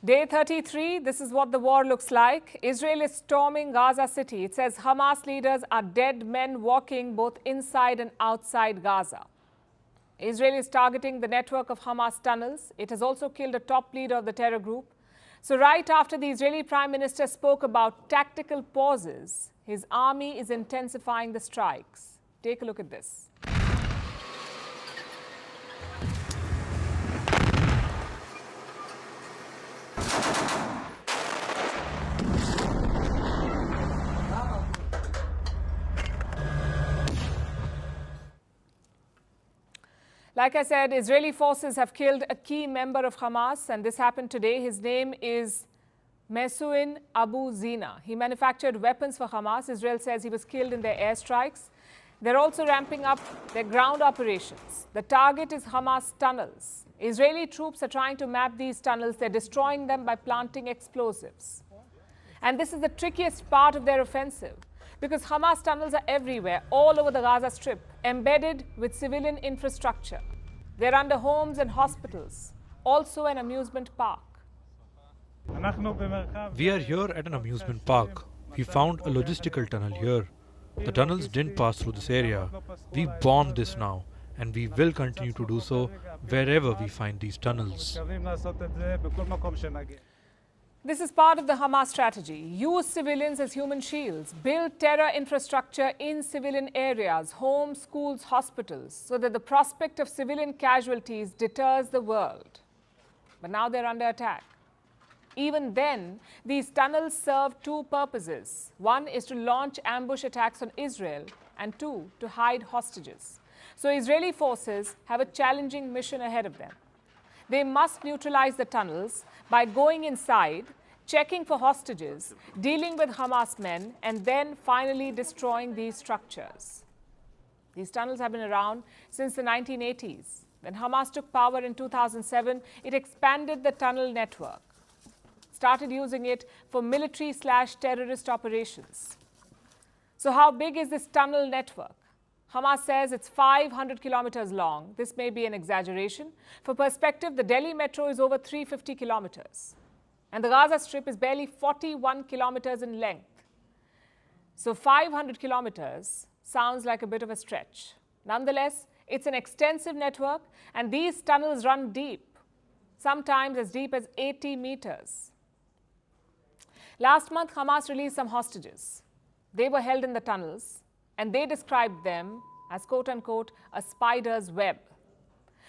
Day 33, this is what the war looks like. Israel is storming Gaza City. It says Hamas leaders are dead men walking both inside and outside Gaza. Israel is targeting the network of Hamas tunnels. It has also killed a top leader of the terror group. So right after the Israeli Prime Minister spoke about tactical pauses, his army is intensifying the strikes. Take a look at this. Like I said, Israeli forces have killed a key member of Hamas, and this happened today. His name is Mahseuin Abu Zina. He manufactured weapons for Hamas. Israel says he was killed in their airstrikes. They're also ramping up their ground operations. The target is Hamas tunnels. Israeli troops are trying to map these tunnels. They're destroying them by planting explosives. And this is the trickiest part of their offensive, because Hamas tunnels are everywhere, all over the Gaza Strip, embedded with civilian infrastructure. They're under homes and hospitals, also an amusement park. We are here at an amusement park. We found a logistical tunnel here. The tunnels didn't pass through this area. We bombed this now, and we will continue to do so wherever we find these tunnels. This is part of the Hamas strategy. Use civilians as human shields. Build terror infrastructure in civilian areas, homes, schools, hospitals, so that the prospect of civilian casualties deters the world. But now they're under attack. Even then, these tunnels serve two purposes. One is to launch ambush attacks on Israel, and two, to hide hostages. So Israeli forces have a challenging mission ahead of them. They must neutralize the tunnels by going inside, checking for hostages, dealing with Hamas men, and then finally destroying these structures. These tunnels have been around since the 1980s. When Hamas took power in 2007, it expanded the tunnel network, started using it for military/terrorist operations. So how big is this tunnel network? Hamas says it's 500 kilometers long. This may be an exaggeration. For perspective, the Delhi metro is over 350 kilometers. And the Gaza Strip is barely 41 kilometers in length. So 500 kilometers sounds like a bit of a stretch. Nonetheless, it's an extensive network, and these tunnels run deep, sometimes as deep as 80 meters. Last month, Hamas released some hostages. They were held in the tunnels, and they described them as, quote unquote, a spider's web.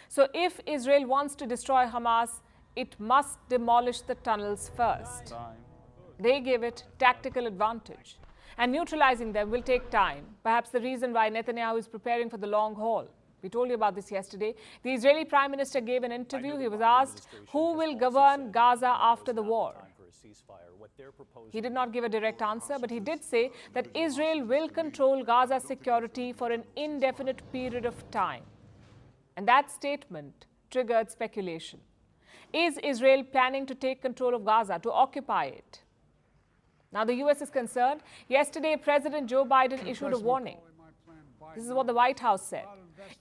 So if Israel wants to destroy Hamas, it must demolish the tunnels first. They give it tactical advantage. And neutralizing them will take time. Perhaps the reason why Netanyahu is preparing for the long haul. We told you about this yesterday. The Israeli Prime Minister gave an interview. He was asked who will govern Gaza after the war. He did not give a direct answer, but he did say that Israel will control Gaza's security for an indefinite period of time. And that statement triggered speculation. Is Israel planning to take control of Gaza, to occupy it? Now, the U.S. is concerned. Yesterday, President Joe Biden issued a warning. This is what the White House said.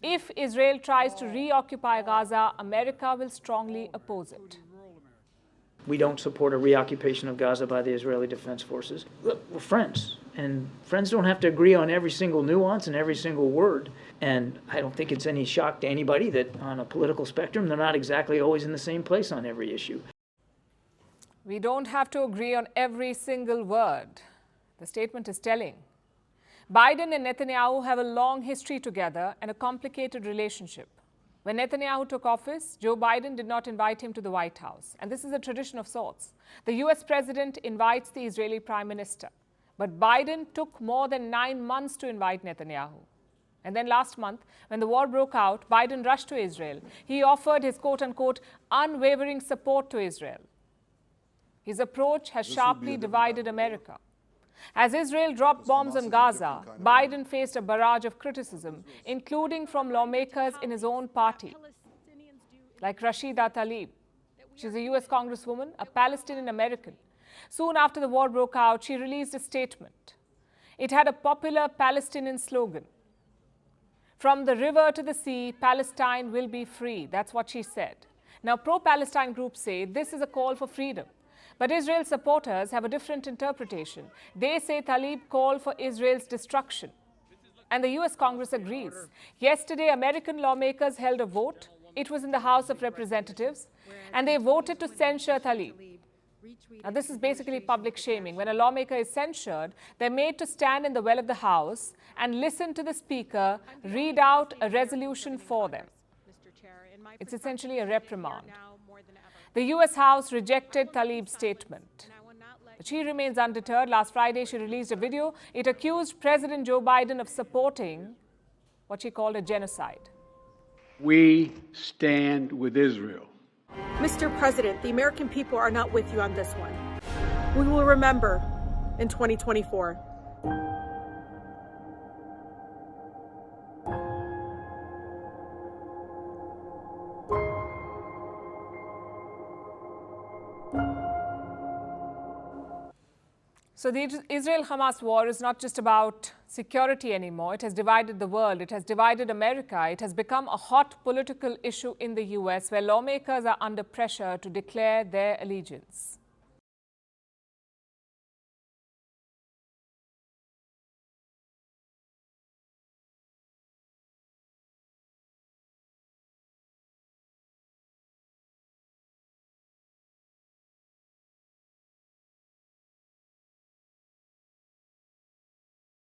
If Israel tries to reoccupy Gaza, America will strongly oppose it. We don't support a reoccupation of Gaza by the Israeli Defense Forces. Look, we're friends, and friends don't have to agree on every single nuance and every single word. And I don't think it's any shock to anybody that on a political spectrum, they're not exactly always in the same place on every issue. We don't have to agree on every single word. The statement is telling. Biden and Netanyahu have a long history together and a complicated relationship. When Netanyahu took office, Joe Biden did not invite him to the White House. And this is a tradition of sorts. The US president invites the Israeli prime minister. But Biden took more than 9 months to invite Netanyahu. And then last month, when the war broke out, Biden rushed to Israel. He offered his quote-unquote unwavering support to Israel. His approach has sharply divided America. As Israel dropped bombs on Gaza, Biden faced a barrage of criticism, including from lawmakers in his own party, like Rashida Tlaib. She's a U.S. Congresswoman, a Palestinian American. Soon after the war broke out, she released a statement. It had a popular Palestinian slogan. From the river to the sea, Palestine will be free. That's what she said. Now, pro-Palestine groups say this is a call for freedom. But Israel supporters have a different interpretation. They say Tlaib called for Israel's destruction. And the US Congress agrees. Yesterday, American lawmakers held a vote. It was in the House of Representatives. And they voted to censure Tlaib. Now, this is basically public shaming. When a lawmaker is censured, they're made to stand in the well of the House and listen to the Speaker read out a resolution for them. It's essentially a reprimand. The US House rejected Tlaib's statement. But she remains undeterred. Last Friday, she released a video. It accused President Joe Biden of supporting what she called a genocide. We stand with Israel. Mr. President, the American people are not with you on this one. We will remember in 2024. So the Israel-Hamas war is not just about security anymore. It has divided the world. It has divided America. It has become a hot political issue in the US where lawmakers are under pressure to declare their allegiance.